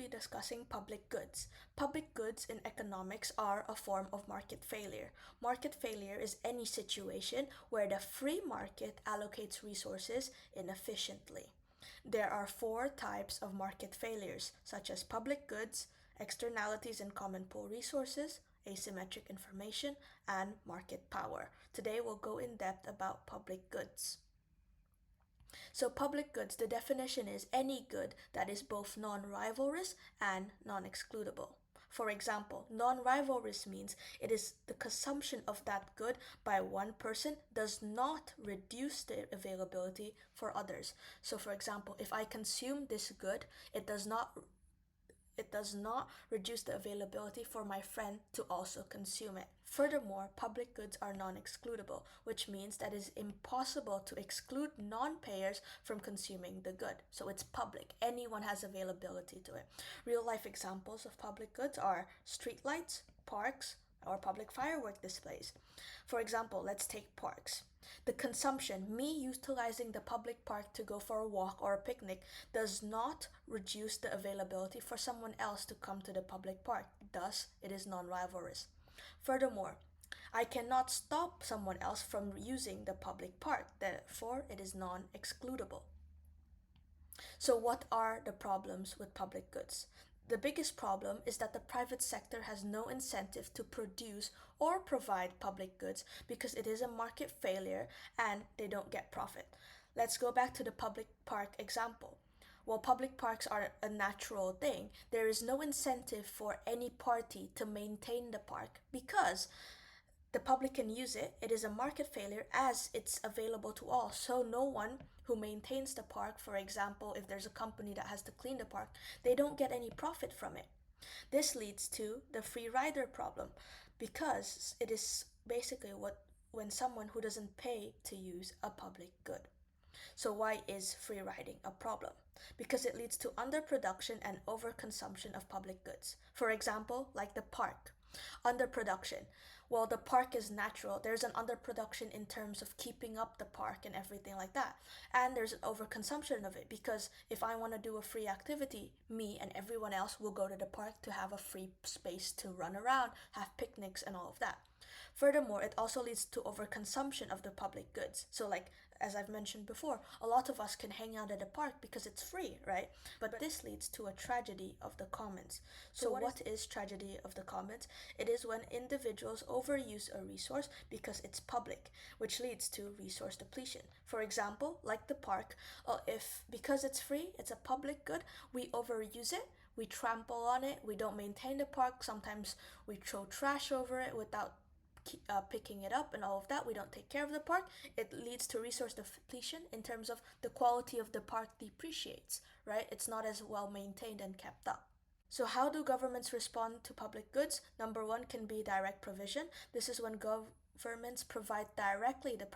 be discussing public goods. Public goods in economics are a form of market failure. Market failure is any situation where the free market allocates resources inefficiently. There are four types of market failures, such as public goods, externalities in common pool resources, asymmetric information, and market power. Today we'll go in depth about public goods. So public goods, the definition is any good that is both non-rivalrous and non-excludable. For example, non-rivalrous means it is the consumption of that good by one person does not reduce the availability for others. So for example, if I consume this good, it does not reduce the availability for my friend to also consume it. Furthermore, public goods are non-excludable, which means that it is impossible to exclude non-payers from consuming the good. So it's public. Anyone has availability to it. Real-life examples of public goods are streetlights, parks, or public firework displays. For example, let's take parks. The consumption, me utilizing the public park to go for a walk or a picnic, does not reduce the availability for someone else to come to the public park. Thus, it is non-rivalrous. Furthermore, I cannot stop someone else from using the public park. Therefore, it is non-excludable. So what are the problems with public goods? The biggest problem is that the private sector has no incentive to produce or provide public goods because it is a market failure and they don't get profit. Let's go back to the public park example. While public parks are a natural thing, there is no incentive for any party to maintain the park because the public can use it. It is a market failure as it's available to all. So no one who maintains the park, for example, if there's a company that has to clean the park, they don't get any profit from it. This leads to the free rider problem because it is basically when someone who doesn't pay to use a public good. So why is free riding a problem? Because it leads to underproduction and overconsumption of public goods. For example, like the park. Underproduction. Well, the park is natural. There's an underproduction in terms of keeping up the park and everything like that. And there's an overconsumption of it because if I want to do a free activity, me and everyone else will go to the park to have a free space to run around, have picnics and all of that. Furthermore, it also leads to overconsumption of the public goods. So like, as I've mentioned before, a lot of us can hang out at the park because it's free, right? But this leads to a tragedy of the commons. So what is tragedy of the commons? It is when individuals overuse a resource because it's public, which leads to resource depletion. For example, like the park, because it's free, it's a public good, we overuse it, we trample on it, we don't maintain the park, sometimes we throw trash over it without picking it up and all of that. We don't take care of the park. It leads to resource depletion in terms of the quality of the park depreciates, right? It's not as well maintained and kept up. So how do governments respond to public goods? Number one can be direct provision. This is when governments provide directly the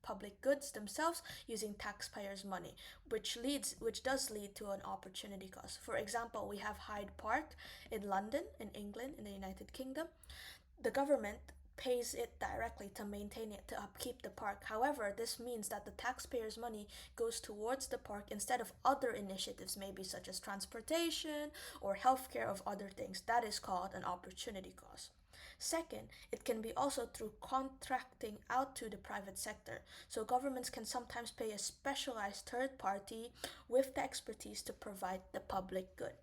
public goods themselves using taxpayers' money, which does lead to an opportunity cost. For example, we have Hyde Park in London, in England, in the United Kingdom. The government pays it directly to maintain it, to upkeep the park. However, this means that the taxpayers' money goes towards the park instead of other initiatives, maybe such as transportation or healthcare of other things. That is called an opportunity cost. Second, it can be also through contracting out to the private sector. So governments can sometimes pay a specialized third party with the expertise to provide the public good.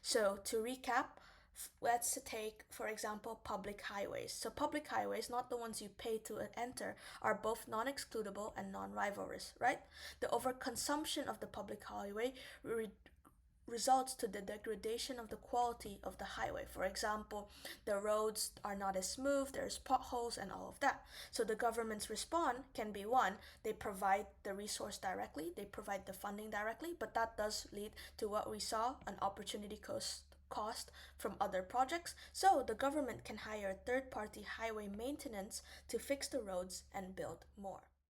So to recap, let's take, for example, public highways. So public highways, not the ones you pay to enter, are both non-excludable and non-rivalrous, right? The overconsumption of the public highway results to the degradation of the quality of the highway. For example, the roads are not as smooth, there's potholes and all of that. So the government's response can be one, they provide the resource directly, they provide the funding directly, but that does lead to what we saw, an opportunity cost from other projects. So the government can hire third-party highway maintenance to fix the roads and build more.